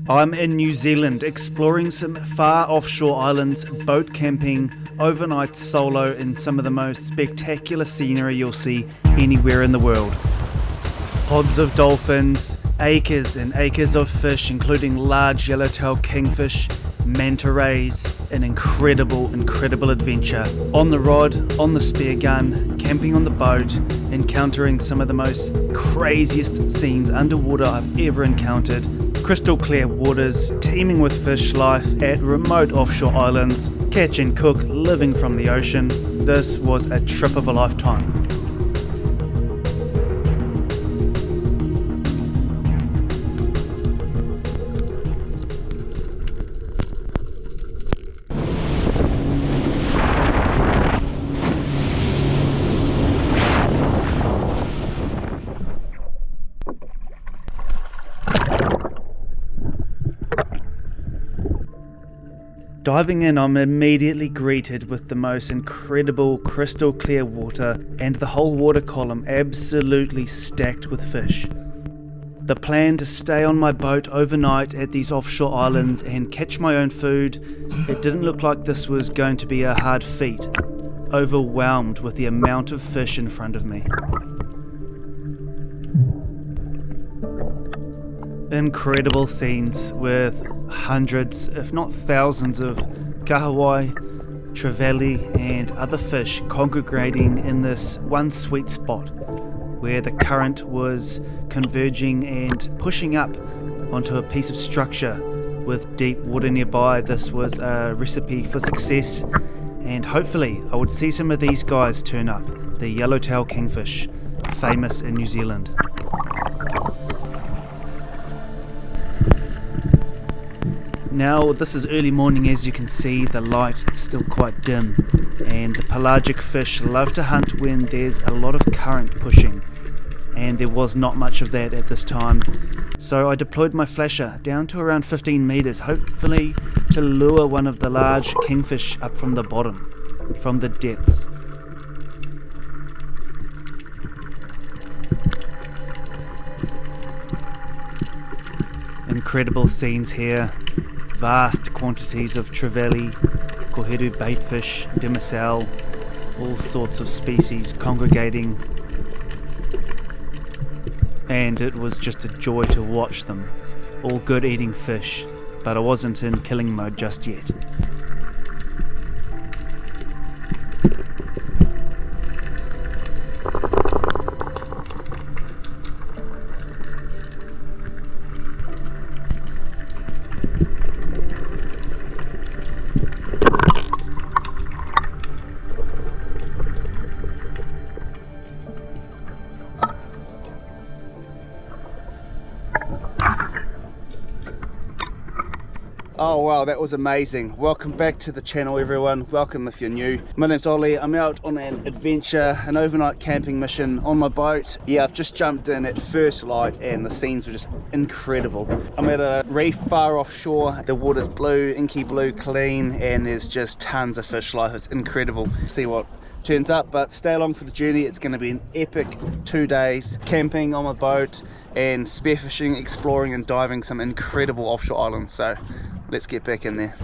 I'm in New Zealand exploring some far offshore islands, boat camping, overnight solo in some of the most spectacular scenery you'll see anywhere in the world. Pods of dolphins, acres and acres of fish including large yellowtail kingfish, manta rays, an incredible adventure. On the rod, on the spear gun, camping on the boat, encountering some of the most craziest scenes underwater I've ever encountered. Crystal clear waters, teeming with fish life at remote offshore islands, catch and cook, living from the ocean. This was a trip of a lifetime. Diving in, I'm immediately greeted with the most incredible crystal clear water and the whole water column absolutely stacked with fish. The plan to stay on my boat overnight at these offshore islands and catch my own food, it didn't look like this was going to be a hard feat, overwhelmed with the amount of fish in front of me. Incredible scenes with hundreds, if not thousands of kahawai, trevally and other fish congregating in this one sweet spot where the current was converging and pushing up onto a piece of structure with deep water nearby. This was a recipe for success, and hopefully I would see some of these guys turn up, the yellowtail kingfish, famous in New Zealand. Now this is early morning, as you can see the light is still quite dim, and the pelagic fish love to hunt when there's a lot of current pushing, and there was not much of that at this time. So I deployed my flasher down to around 15 meters, hopefully to lure one of the large kingfish up from the bottom, from the depths. Incredible scenes here. Vast quantities of trevally, koheru baitfish, demersal, all sorts of species congregating, and it was just a joy to watch them. All good eating fish, but I wasn't in killing mode just yet. Oh wow, that was amazing. Welcome back to the channel everyone, welcome if you're new. My name's Ollie, I'm out on an adventure, an overnight camping mission on my boat. Yeah, I've just jumped in at first light and the scenes were just incredible. I'm at a reef far offshore, the water's blue, inky blue, clean, and there's just tons of fish life. It's incredible. See what turns up, but stay along for the journey. It's going to be an epic 2 days camping on my boat and spearfishing, exploring and diving some incredible offshore islands. So let's get back in there.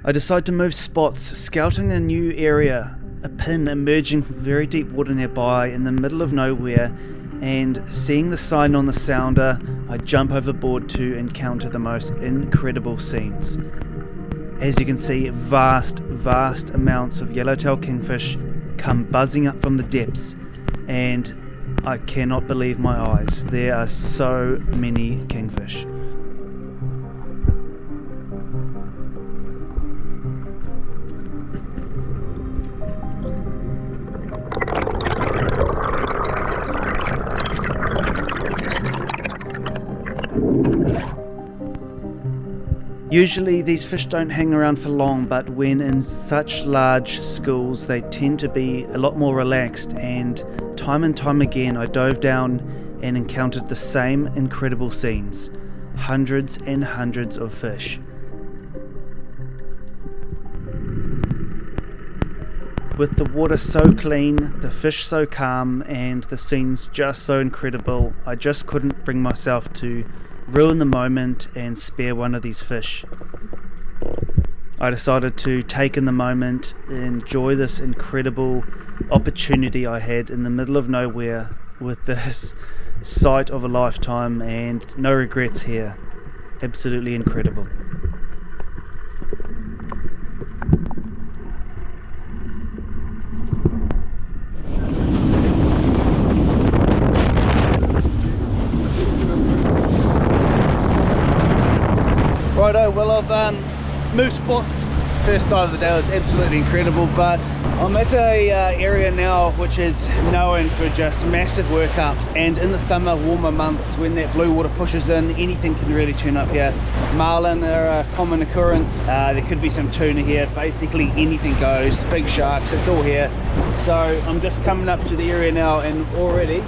I decide to move spots, scouting a new area, a pin emerging from very deep water nearby in the middle of nowhere, and seeing the sign on the sounder, I jump overboard to encounter the most incredible scenes. As you can see, vast amounts of yellowtail kingfish come buzzing up from the depths, and I cannot believe my eyes. There are so many kingfish. Usually these fish don't hang around for long, but when in such large schools they tend to be a lot more relaxed, and time again I dove down and encountered the same incredible scenes. Hundreds and hundreds of fish. With the water so clean, the fish so calm, and the scenes just so incredible, I just couldn't bring myself to ruin the moment and spare one of these fish. I decided to take in the moment, enjoy this incredible opportunity I had in the middle of nowhere with this sight of a lifetime, and no regrets here. Absolutely incredible. Righto, well I've moved spots. First dive of the day was absolutely incredible, but I'm at a area now which is known for just massive workups, and in the summer, warmer months, when that blue water pushes in, anything can really turn up here. Marlin are a common occurrence, there could be some tuna here, basically anything goes, big sharks, it's all here. So I'm just coming up to the area now, and already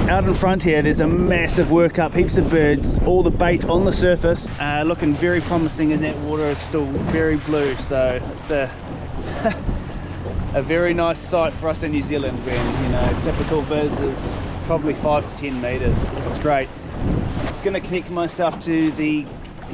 out in front here there's a massive workup, heaps of birds, all the bait on the surface, looking very promising, and that water is still very blue, so it's a very nice sight for us in New Zealand when, you know, typical viz is probably 5 to 10 meters. This is great. I'm just going to connect myself to the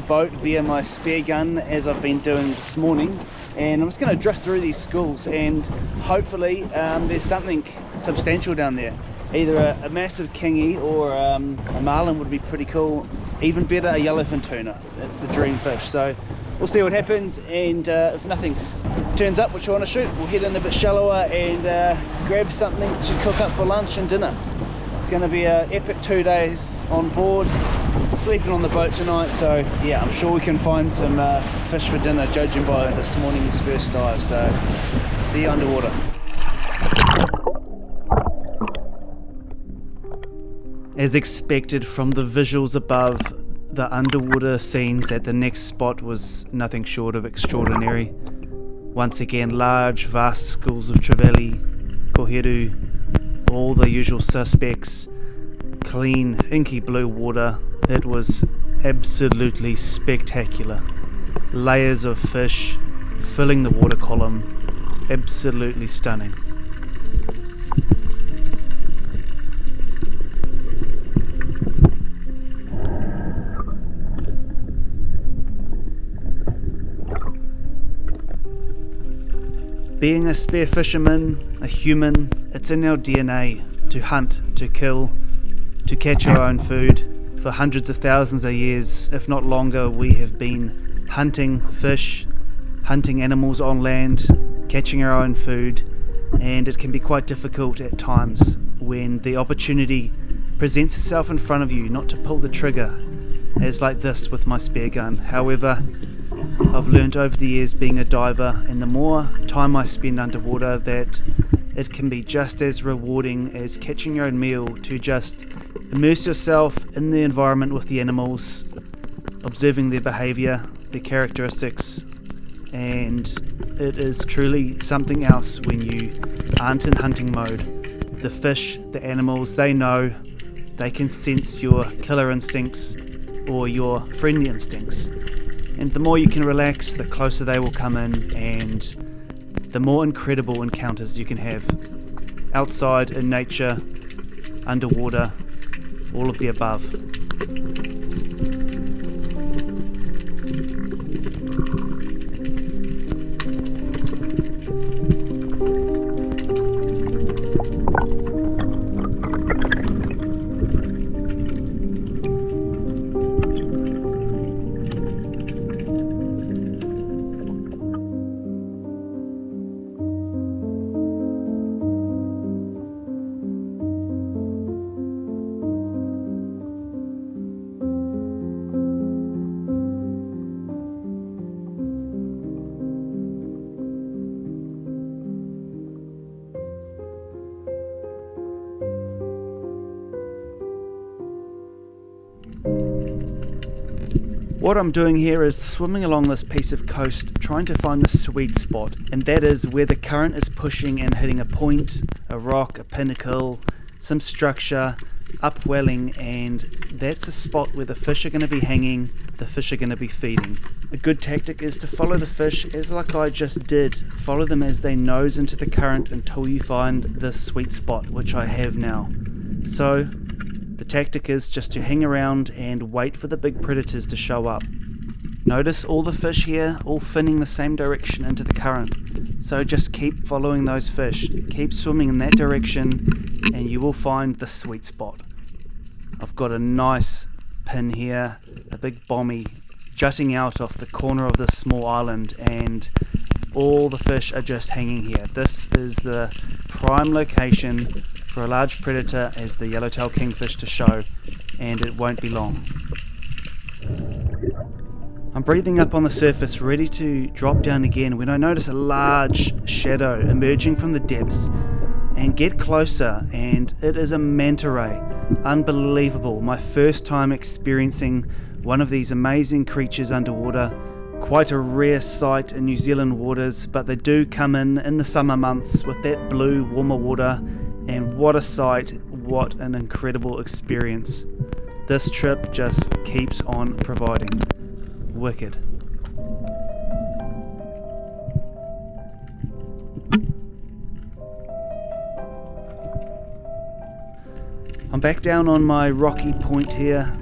boat via my spare gun as I've been doing this morning, and I'm just going to drift through these schools, and hopefully there's something substantial down there. Either a massive kingy or a marlin would be pretty cool. Even better, a yellowfin tuna. That's the dream fish. So we'll see what happens, and if nothing turns up which I want to shoot, we'll head in a bit shallower and grab something to cook up for lunch and dinner. It's going to be an epic 2 days on board, sleeping on the boat tonight, so yeah, I'm sure we can find some fish for dinner, judging by this morning's first dive. So see you underwater. As expected from the visuals above, the underwater scenes at the next spot was nothing short of extraordinary. Once again, large, vast schools of trevally, koheru, all the usual suspects, clean, inky blue water. It was absolutely spectacular. Layers of fish filling the water column, absolutely stunning. Being a spear fisherman, a human, it's in our DNA to hunt, to kill, to catch our own food. For hundreds of thousands of years, if not longer, we have been hunting fish, hunting animals on land, catching our own food, and it can be quite difficult at times when the opportunity presents itself in front of you not to pull the trigger, as like this with my spear gun. However, I've learned over the years being a diver, and the more time I spend underwater, that it can be just as rewarding as catching your own meal, to just immerse yourself in the environment with the animals, observing their behaviour, their characteristics, and it is truly something else when you aren't in hunting mode. The fish, the animals, they know, they can sense your killer instincts or your friendly instincts. And the more you can relax, the closer they will come in, and the more incredible encounters you can have. Outside, in nature, underwater, all of the above. What I'm doing here is swimming along this piece of coast, trying to find the sweet spot, and that is where the current is pushing and hitting a point, a rock, a pinnacle, some structure, upwelling, and that's a spot where the fish are going to be hanging, the fish are going to be feeding. A good tactic is to follow the fish as like I just did. Follow them as they nose into the current until you find this sweet spot, which I have now. So the tactic is just to hang around and wait for the big predators to show up. Notice all the fish here all finning the same direction into the current. So just keep following those fish, keep swimming in that direction, and you will find the sweet spot. I've got a nice pin here, a big bommy jutting out off the corner of this small island, and all the fish are just hanging here. This is the prime location for a large predator as the yellowtail kingfish to show, and it won't be long. I'm breathing up on the surface, ready to drop down again, when I notice a large shadow emerging from the depths and get closer, and it is a manta ray. Unbelievable. My first time experiencing one of these amazing creatures underwater. Quite a rare sight in New Zealand waters, but they do come in the summer months with that blue, warmer water, and what a sight, what an incredible experience. This trip just keeps on providing. Wicked. I'm back down on my rocky point here,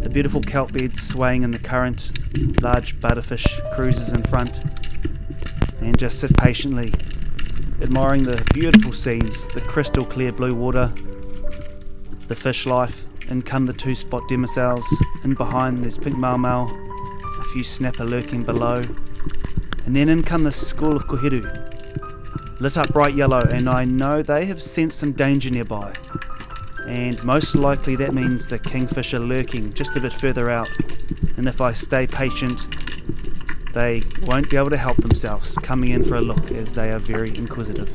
the beautiful kelp beds swaying in the current, large butterfish cruises in front, and just sit patiently, admiring the beautiful scenes, the crystal clear blue water, the fish life. In come the two spot demoiselles, in behind there's pink mau, a few snapper lurking below, and then in come the school of kohiru, lit up bright yellow, and I know they have sensed some danger nearby, and most likely that means the kingfish are lurking just a bit further out, and if I stay patient they won't be able to help themselves, coming in for a look as they are very inquisitive.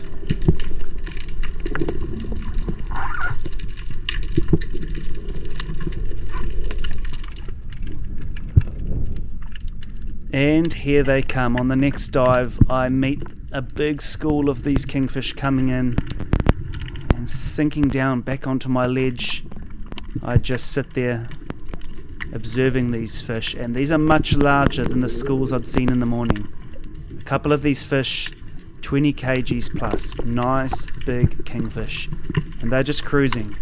And here they come. On the next dive I meet a big school of these kingfish coming in and sinking down back onto my ledge. I just sit there observing these fish, and these are much larger than the schools I'd seen in the morning. A couple of these fish, 20 kgs plus, nice big kingfish, and they're just cruising.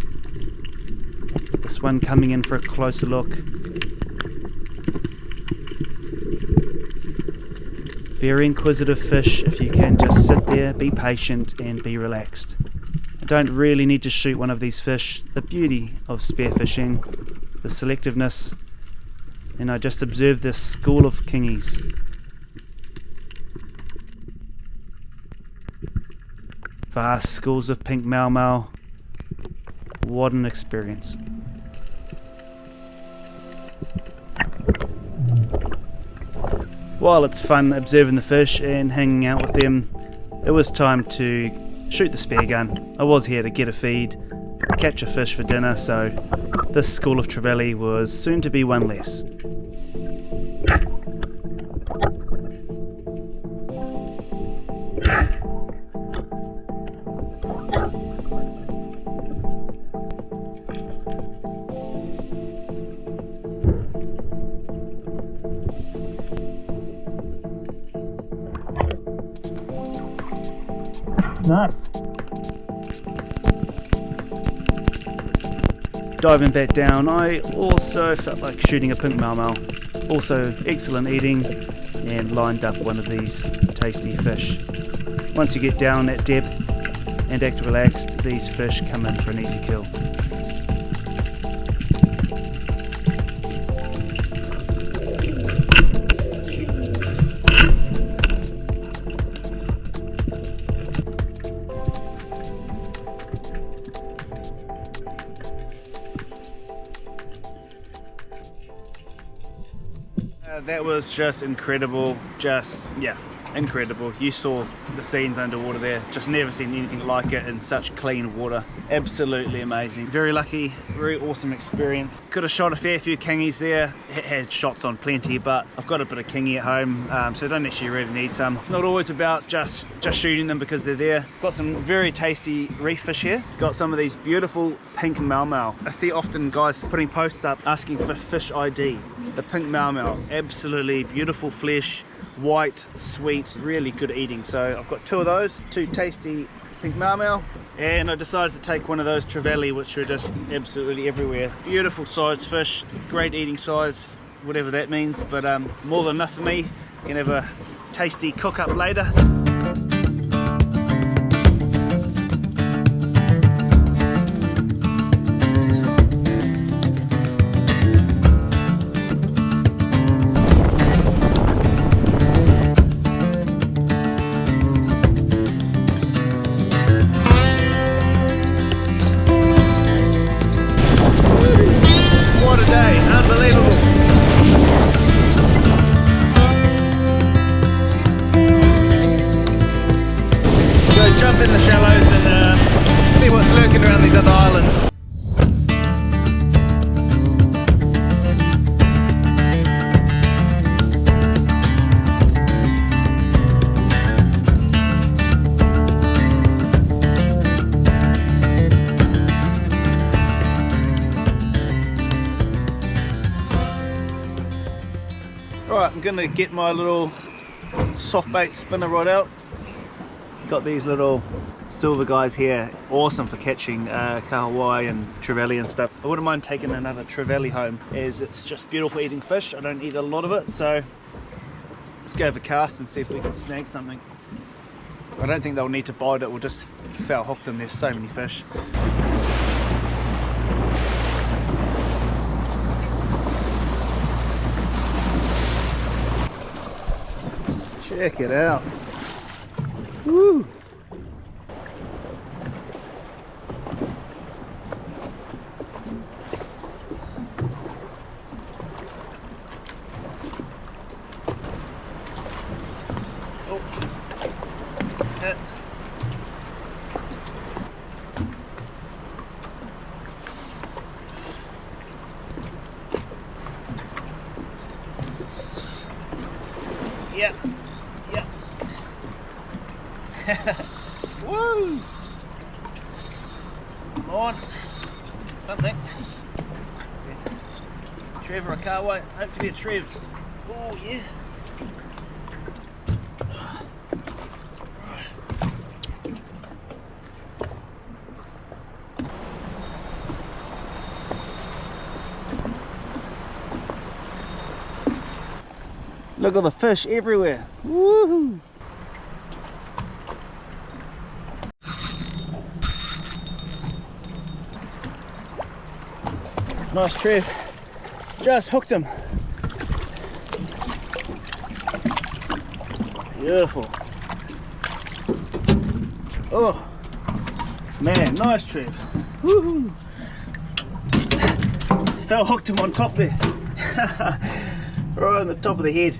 This one coming in for a closer look. Very inquisitive fish. If you can just sit there, be patient and be relaxed. I don't really need to shoot one of these fish. The beauty of spearfishing, the selectiveness, and I just observe this school of kingies. Vast schools of pink mau. What an experience. While it's fun observing the fish and hanging out with them, it was time to shoot the spear gun. I was here to get a feed, catch a fish for dinner, so this school of trevally was soon to be one less. Nice. Diving back down, I also felt like shooting a pink mau. Also excellent eating, and lined up one of these tasty fish. Once you get down at depth and act relaxed, these fish come in for an easy kill. That was just incredible. Just, yeah, incredible. You saw the scenes underwater there, just never seen anything like it in such clean water. Absolutely amazing. Very lucky, very awesome experience. Could have shot a fair few kingies there, had shots on plenty, but I've got a bit of kingy at home, so I don't actually really need some. It's not always about just shooting them because they're there. Got some very tasty reef fish here. Got some of these beautiful pink mau. I see often guys putting posts up asking for fish ID. The pink mau, absolutely beautiful flesh, white, sweet, really good eating. So I've got 2 of those, 2 tasty pink mau, and I decided to take one of those trevally, which are just absolutely everywhere. Beautiful sized fish, great eating size, whatever that means, but more than enough for me. Can have a tasty cook up later. Jump in the shallows and see what's lurking around these other islands. Right, I'm going to get my little soft bait spinner rod out. Got these little silver guys here, awesome for catching kahawai and trevally and stuff. I wouldn't mind taking another trevally home, as it's just beautiful eating fish. I don't eat a lot of it, so let's go have a cast and see if we can snag something. I don't think they'll need to bite it, we'll just foul hook them, there's so many fish. Check it out. Woo! Oh. Hit. Yep. Yep. Woo! Come on. Something. Trev or a kahawai. Hopefully a Trev. Oh yeah. Look at the fish everywhere. Woohoo! Nice Trev. Just hooked him. Beautiful. Oh man, nice Trev. Woohoo! Fell hooked him on top there. Right on the top of the head.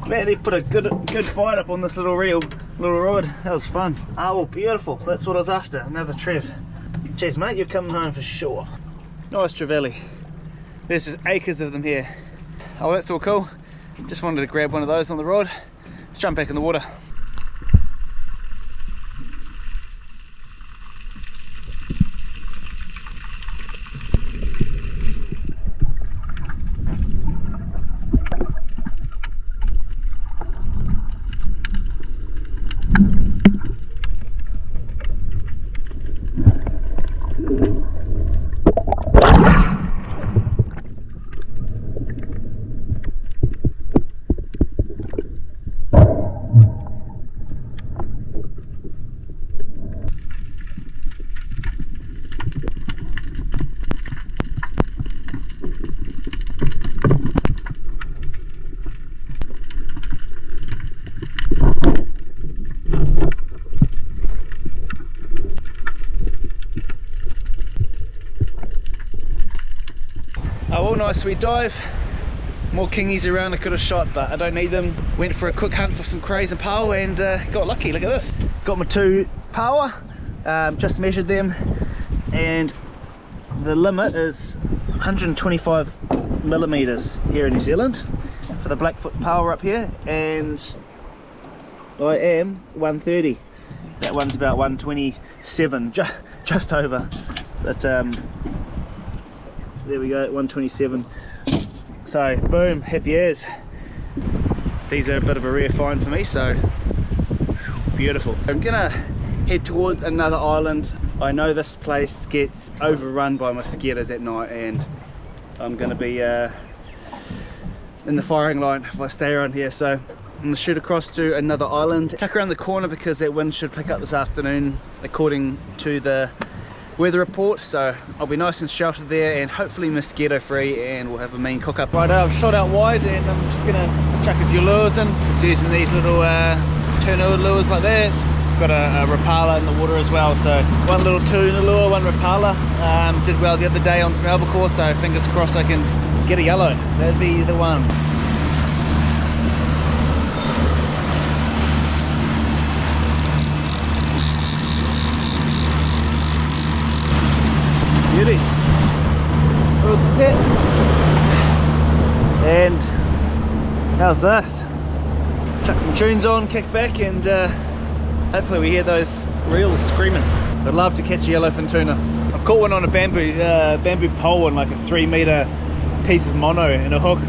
Man, he put a good fight up on this little reel, little rod. That was fun. Ah, well, beautiful. That's what I was after. Another Trev. Cheers, mate. You're coming home for sure. Nice trevally. There's just acres of them here. Oh, that's all cool. Just wanted to grab one of those on the rod. Let's jump back in the water. Oh, well, nice sweet dive. more kingies around I could have shot, but I don't need them. Went for a quick hunt for some crays and power and got lucky. Look at this. Got my 2 power, just measured them, and the limit is 125 millimeters here in New Zealand for the Blackfoot power up here, and I am 130. That one's about 127, just over, but there we go, 127. So boom, happy as. These are a bit of a rare find for me, so beautiful. I'm gonna head towards another island. I know this place gets overrun by mosquitoes at night, and I'm gonna be in the firing line if I stay around here. So I'm gonna shoot across to another island, tuck around the corner because that wind should pick up this afternoon according to the weather report. So I'll be nice and sheltered there and hopefully mosquito free, and we'll have a mean cook up. Right, I've shot out wide and I'm just gonna chuck a few lures in, just using these little tuna lures like that. Got a rapala in the water as well, so one little tuna lure, one rapala. Did well the other day on some albacore, so fingers crossed I can get a yellow. That'd be the one. Beauty. All set. And how's this? Chuck some tunes on, kick back, and hopefully we hear those reels screaming. I'd love to catch a yellowfin tuna. I caught one on a bamboo pole on like a 3-meter piece of mono and a hook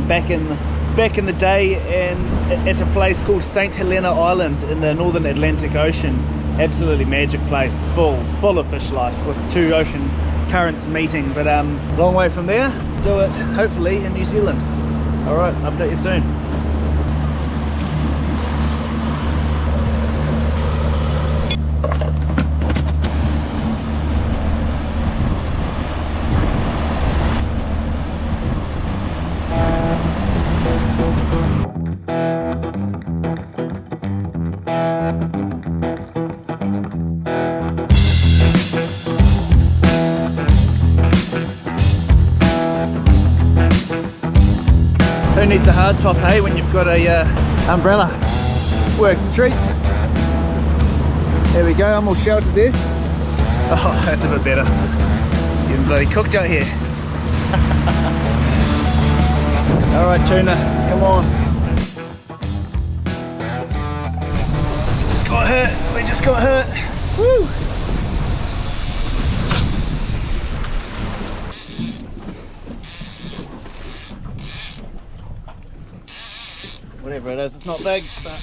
back in the day, and at a place called St. Helena Island in the northern Atlantic Ocean. Absolutely magic place, full of fish life with 2 ocean currents meeting, but long way from there. Do it hopefully in New Zealand. All right, update you soon. Who needs a hard top, hey, when you've got a umbrella? Works a treat. There we go, I'm all sheltered there. Oh, that's a bit better. Getting bloody cooked out here. Alright tuna, come on. Just got hurt, we just got hurt. Woo! Whatever it is, it's not big, but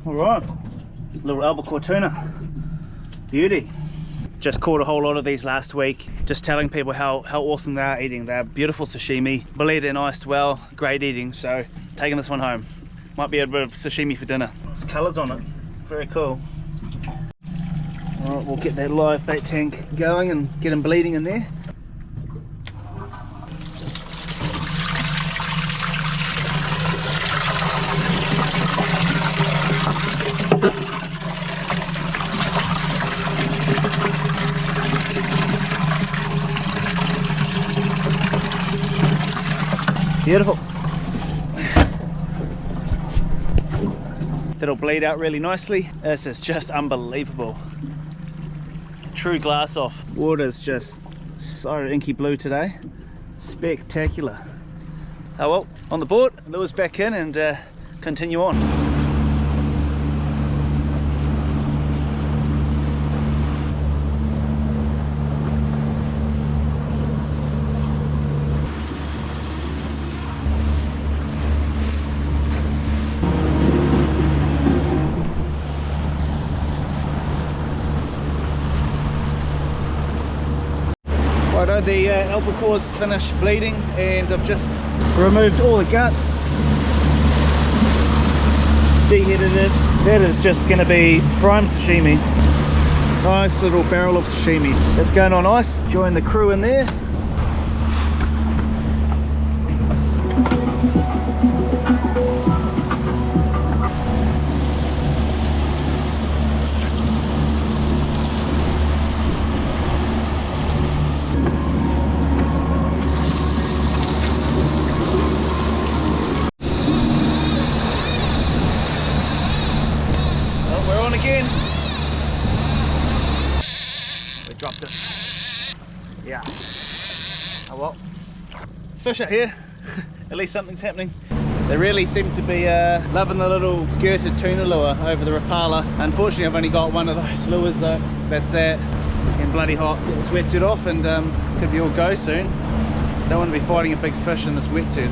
alright, little albacore tuna, beauty. Just caught a whole lot of these last week, just telling people how awesome they are eating. They're beautiful sashimi, bled and iced well, great eating, so taking this one home. Might be a bit of sashimi for dinner. There's colours on it, very cool. Alright, we'll get that live bait tank going and get them bleeding in there. Beautiful. That'll bleed out really nicely. This is just unbelievable. True glass off. Water's just so inky blue today. Spectacular. Oh well, on the board, lures back in and continue on. Righto, the albacore's finished bleeding and I've just removed all the guts, deheaded it. That is just going to be prime sashimi. Nice little barrel of sashimi. That's going on ice. Join the crew in there. We're on again. We dropped it. Yeah. Oh well. It's fish out here. At least something's happening. They really seem to be loving the little skirted tuna lure over the Rapala. Unfortunately, I've only got one of those lures though. That's that. Getting bloody hot. Get this wetsuit off and could be all go soon. Don't want to be fighting a big fish in this wetsuit.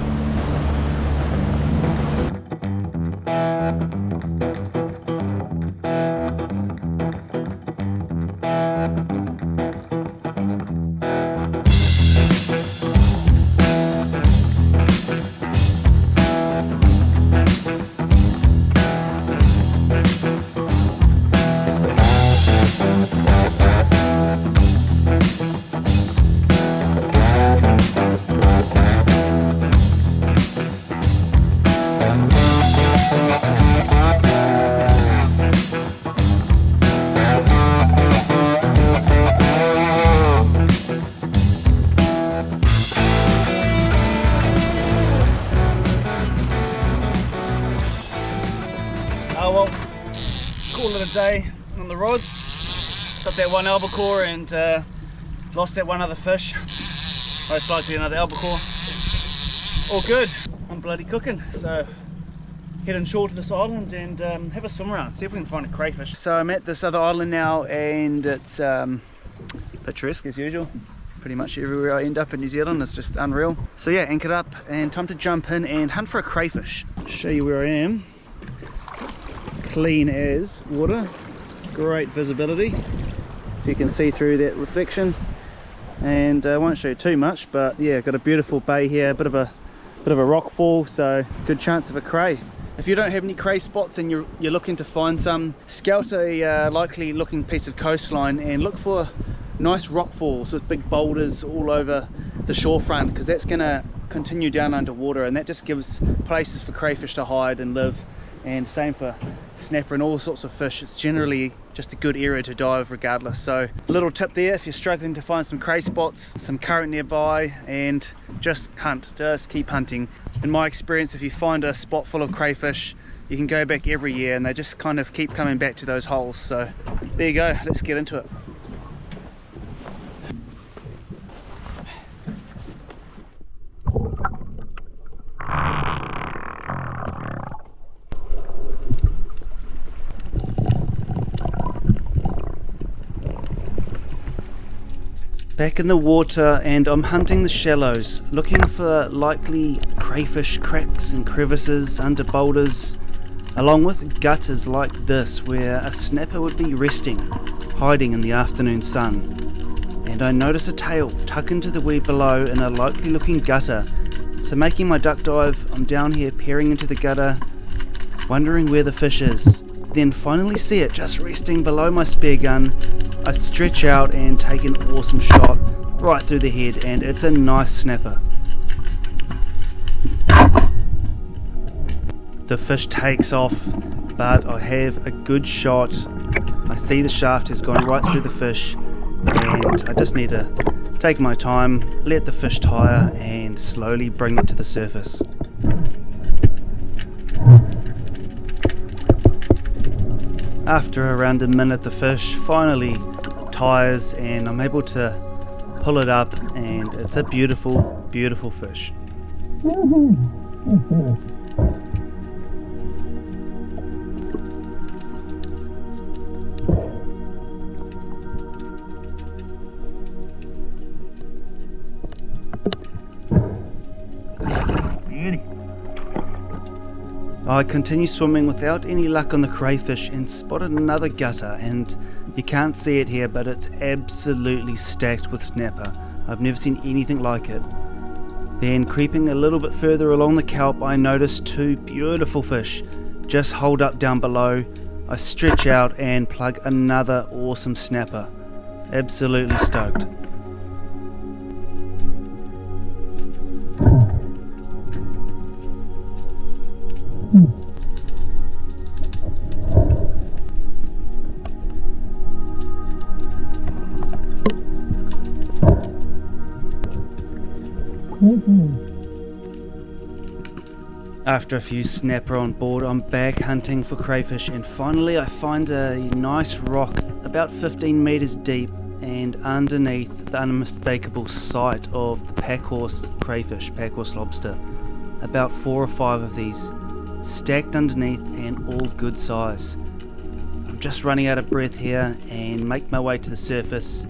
Oh well, call it a day on the rods. Got that one albacore and lost that one other fish. Most likely another albacore. All good. I'm bloody cooking. So head inshore to this island and have a swim around, see if we can find a crayfish. So I'm at this other island now and it's picturesque as usual. Pretty much everywhere I end up in New Zealand is just unreal. So yeah, anchored up and time to jump in and hunt for a crayfish. Show you where I am. Clean as water, great visibility if you can see through that reflection, and I won't show you too much, but yeah, got a beautiful bay here, a bit of a rock fall, so good chance of a cray. If you don't have any cray spots and you're looking to find some, scout a likely looking piece of coastline and look for nice rock falls with big boulders all over the shorefront, because that's going to continue down underwater and that just gives places for crayfish to hide and live. And same for snapper and all sorts of fish. It's generally just a good area to dive regardless. So a little tip there if you're struggling to find some cray spots, some current nearby, and just hunt, just keep hunting. In my experience, if you find a spot full of crayfish, you can go back every year and they just kind of keep coming back to those holes. So there you go, let's get into it. Back in the water and I'm hunting the shallows, looking for likely crayfish cracks and crevices under boulders, along with gutters like this where a snapper would be resting, hiding in the afternoon sun. And I notice a tail tuck into the weed below in a likely looking gutter, so making my duck dive, I'm down here peering into the gutter, wondering where the fish is. Then finally see it just resting below my spear gun. I stretch out and take an awesome shot right through the head, and it's a nice snapper. The fish takes off, but I have a good shot. I see the shaft has gone right through the fish, and I just need to take my time, let the fish tire, and slowly bring it to the surface. After around a minute, the fish finally tires and I'm able to pull it up, and it's a beautiful, beautiful fish. I continue swimming without any luck on the crayfish and spotted another gutter, and you can't see it here, but it's absolutely stacked with snapper. I've never seen anything like it. Then creeping a little bit further along the kelp, I noticed two beautiful fish just holed up down below, I stretch out and plug another awesome snapper. Absolutely stoked. After a few snapper on board, I'm back hunting for crayfish, and finally I find a nice rock about 15 meters deep and underneath the unmistakable sight of the packhorse crayfish, packhorse lobster. About 4 or 5 of these stacked underneath and all good size. I'm just running out of breath here and make my way to the surface,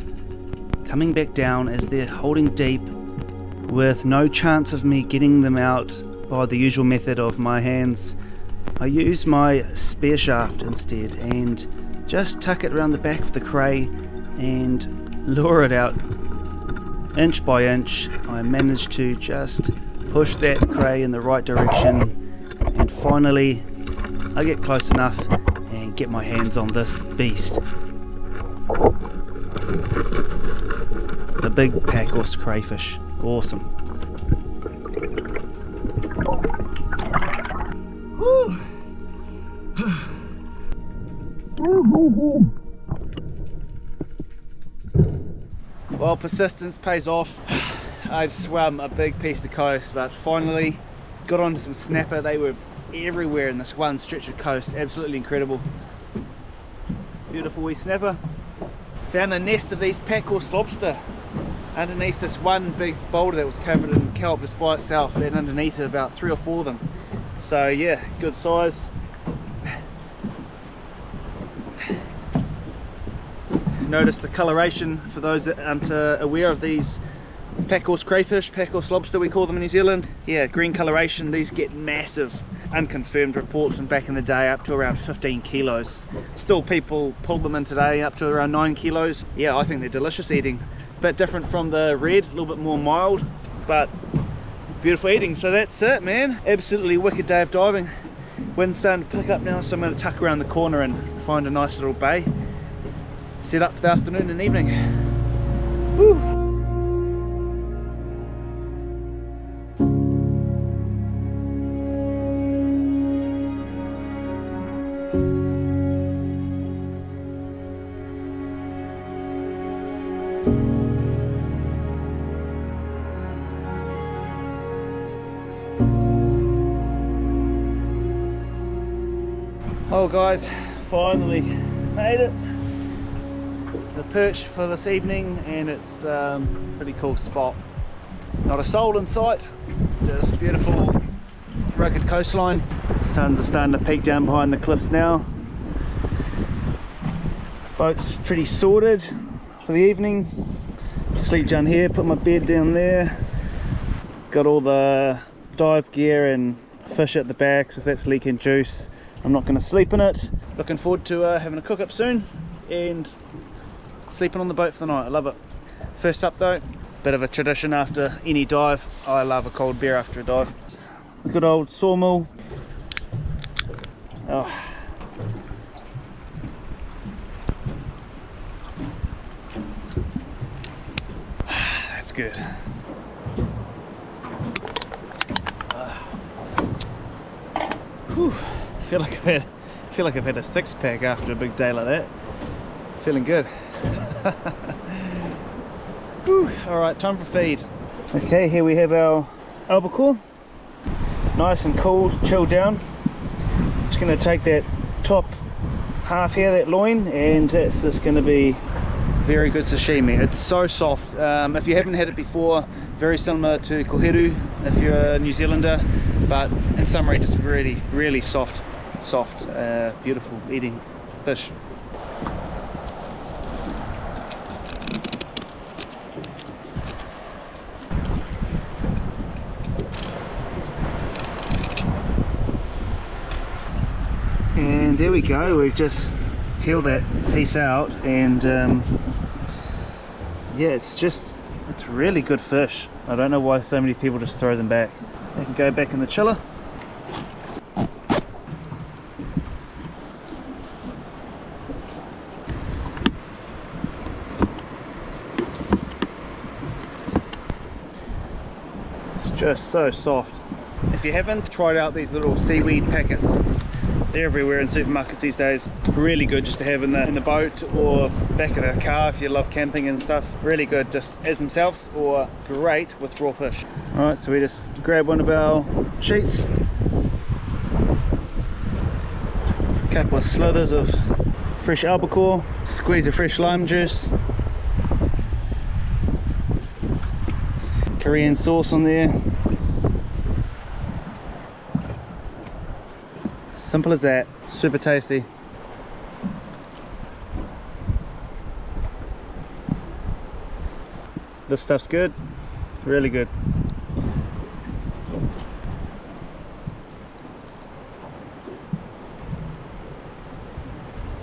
coming back down as they're holding deep with no chance of me getting them out by the usual method of my hands. I use my spear shaft instead and just tuck it around the back of the cray and lure it out. Inch by inch, I manage to just push that cray in the right direction, and finally I get close enough and get my hands on this beast. The big packhorse crayfish. Awesome. Well, persistence pays off. I swam a big piece of coast, but finally got onto some snapper. They were everywhere in this one stretch of coast. Absolutely incredible. Beautiful wee snapper. Found a nest of these packhorse lobster underneath this one big boulder that was covered in kelp just by itself, and underneath it about 3 or 4 of them. So yeah, good size. Notice the coloration for those that aren't aware of these packhorse crayfish, packhorse lobster we call them in New Zealand. Yeah, green coloration. These get massive. Unconfirmed reports from back in the day up to around 15 kilos. Still people pull them in today up to around 9 kilos. Yeah, I think they're delicious eating. Bit different from the red, a little bit more mild, but beautiful eating. So that's it, man. Absolutely wicked day of diving. Wind's starting to pick up now, so I'm going to tuck around the corner and find a nice little bay. Set up for the afternoon and evening. Woo. Oh guys, finally made it to the perch for this evening, and it's a pretty cool spot. Not a soul in sight, just beautiful rugged coastline. Suns are starting to peek down behind the cliffs now. Boat's pretty sorted for the evening. Sleep down here, put my bed down there. Got all the dive gear and fish at the back, so if that's leaking juice, I'm not going to sleep in it. Looking forward to having a cook up soon and sleeping on the boat for the night. I love it. First up though, bit of a tradition after any dive. I love a cold beer after a dive. A good old sawmill. Oh. That's good. Whew. I feel like I've had a 6-pack after a big day like that. Feeling good. Alright, time for feed. Okay, here we have our albacore. Nice and cool, chilled down. Just going to take that top half here, that loin, and that's just going to be very good sashimi. It's so soft. If you haven't had it before, very similar to koheru if you're a New Zealander, but in summary just really, really soft, beautiful eating fish. And there we go, we've just peeled that piece out, and yeah, it's really good fish. I don't know why so many people just throw them back. They can go back in the chiller. Just so soft. If you haven't tried out these little seaweed packets, they're everywhere in supermarkets these days. Really good just to have in the boat or back of the car if you love camping and stuff. Really good just as themselves, or great with raw fish. Alright, so we just grab one of our sheets, a couple of slithers of fresh albacore, squeeze of fresh lime juice, Korean sauce on there. Simple as that, super tasty. This stuff's good, really good.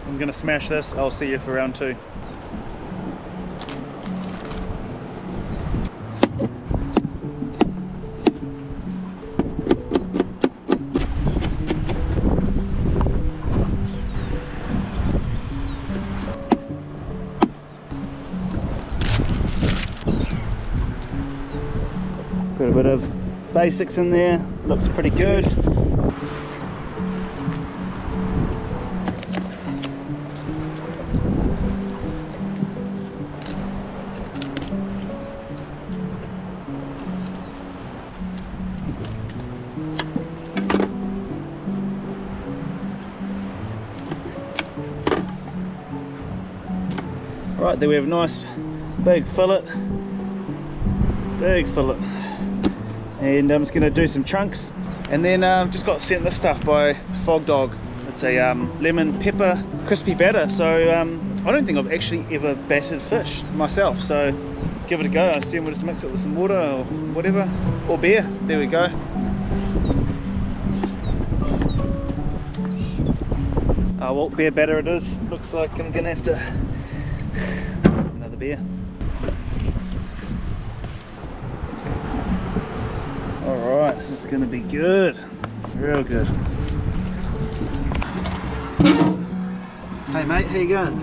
I'm gonna smash this. I'll see you for round 2. Got a bit of basics in there, looks pretty good. Right, there we have a nice big fillet. Big fillet. And I'm just going to do some chunks, and then just got sent this stuff by Fog Dog. It's a lemon pepper crispy batter. So I don't think I've actually ever battered fish myself, so give it a go. I assume we'll just mix it with some water or whatever, or beer. There we go. Well, beer batter it is. Looks like I'm gonna have to another beer. Alright, this is going to be good, real good. Hey mate, how you going?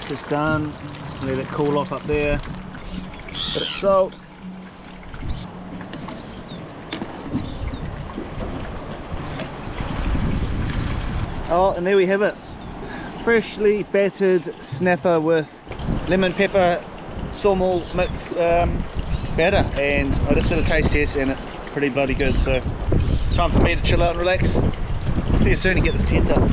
Just done, just let it cool off up there, bit of salt. Oh, and there we have it. Freshly battered snapper with lemon pepper sawmill mix batter, and I just did a taste test and it's pretty bloody good. So time for me to chill out and relax. See you soon and get this tent up.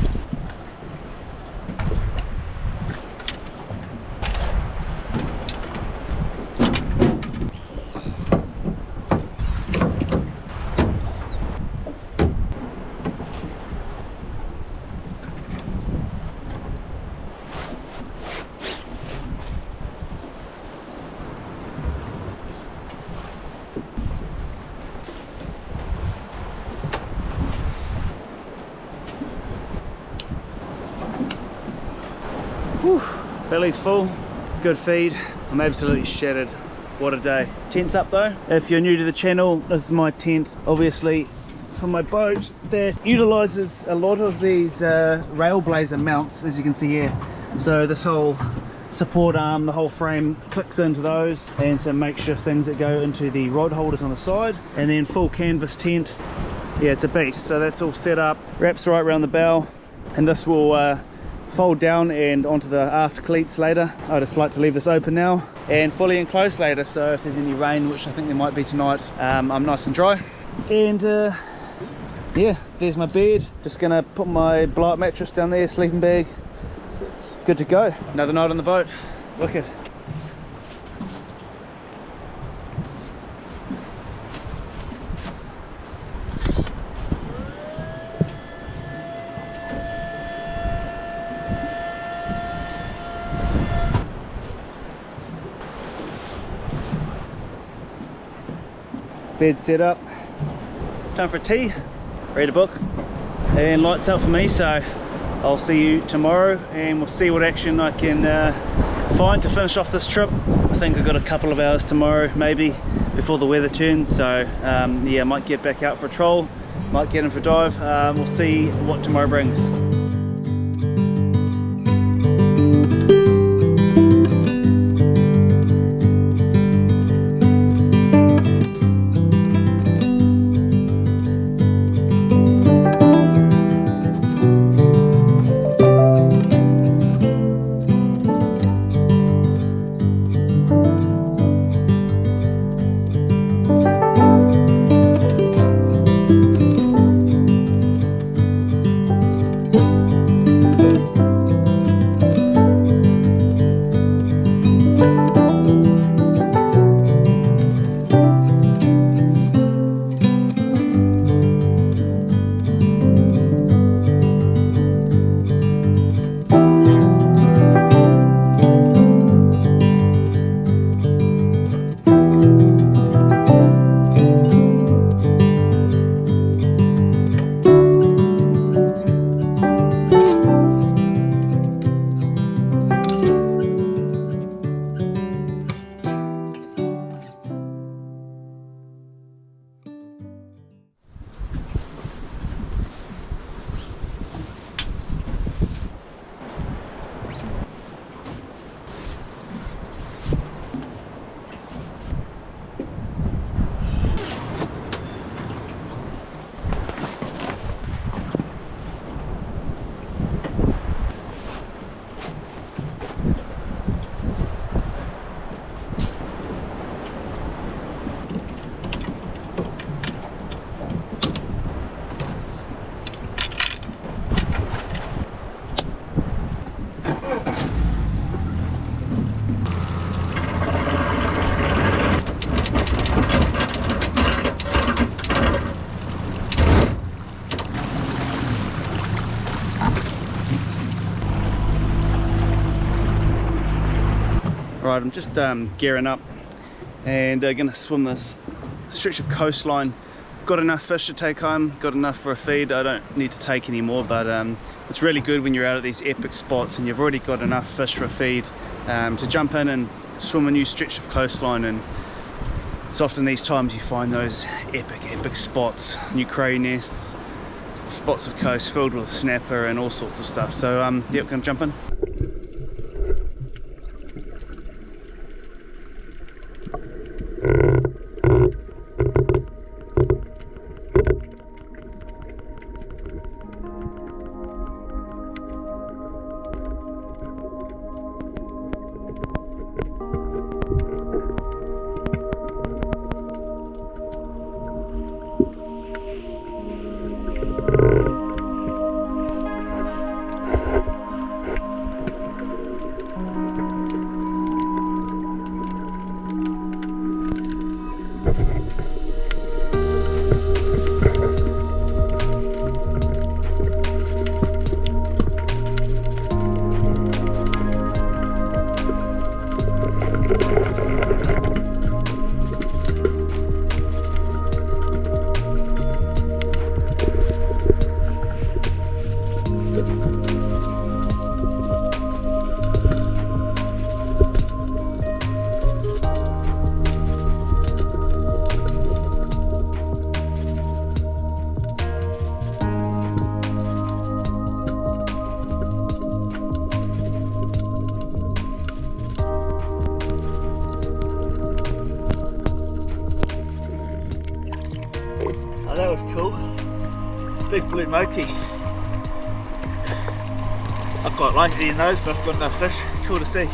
Whew, belly's full, good feed. I'm absolutely shattered. What a day. Tent's up though. If you're new to the channel, this is my tent, obviously for my boat that utilizes a lot of these Railblazer mounts, as you can see here. So this whole support arm, the whole frame clicks into those, and some makeshift things that go into the rod holders on the side, and then full canvas tent. Yeah, it's a beast. So that's all set up, wraps right around the bow, and this will fold down and onto the aft cleats later. I just like to leave this open now and fully enclosed later, so if there's any rain, which I think there might be tonight, I'm nice and dry. And yeah, there's my bed. Just gonna put my blow-up mattress down there, sleeping bag, good to go. Another night on the boat, wicked. Bed set up, time for tea, read a book, and lights out for me. So I'll see you tomorrow and we'll see what action I can find to finish off this trip. I think I've got a couple of hours tomorrow maybe before the weather turns, so yeah, I might get back out for a troll Might get in for a dive. We'll see what tomorrow brings. Right, I'm just gearing up and gonna swim this stretch of coastline. Got enough fish to take home, got enough for a feed. I don't need to take any more, but it's really good when you're out at these epic spots and you've already got enough fish for a feed to jump in and swim a new stretch of coastline. And it's often these times you find those epic spots, new crane nests, spots of coast filled with snapper and all sorts of stuff. So yep, gonna jump in. Oh, that was cool. Big blue moki. I quite like eating those, but I've got enough fish. Cool to see.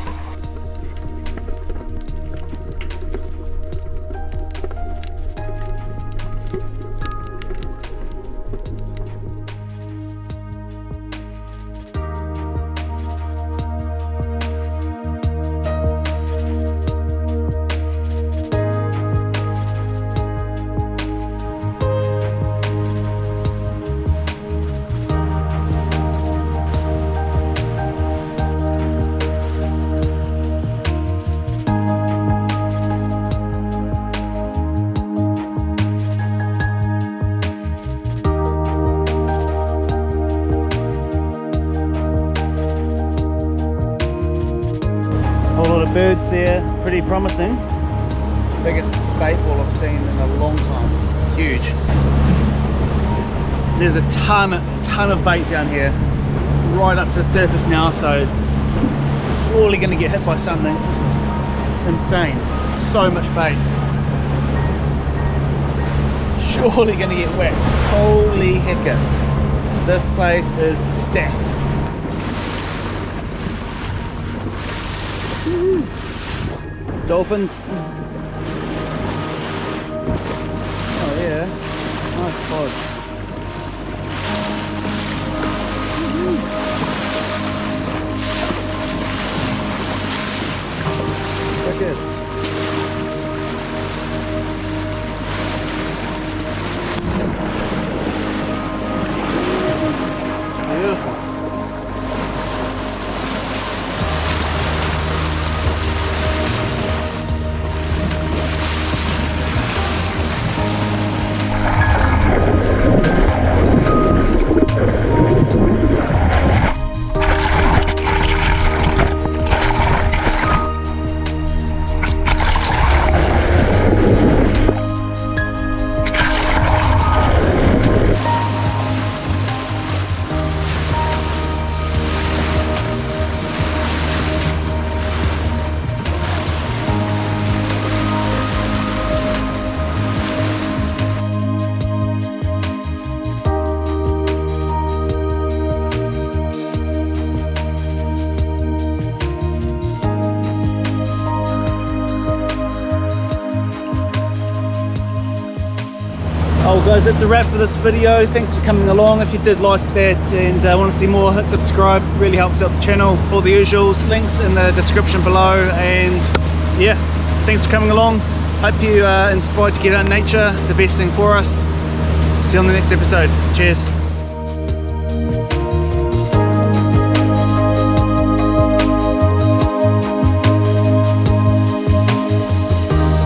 Birds there, pretty promising. Biggest bait ball I've seen in a long time. Huge. There's a ton of bait down here, right up to the surface now, so surely going to get hit by something. This is insane. So much bait. Surely going to get whacked. Holy hecker. This place is stacked. Dolphins. Oh yeah, nice pod. Wicked. Beautiful. Oh guys, that's a wrap for this video. Thanks for coming along. If you did like that and want to see more, hit subscribe. Really helps out the channel. All the usuals, links in the description below. And yeah, thanks for coming along. Hope you are inspired to get out in nature. It's the best thing for us. See you on the next episode. Cheers.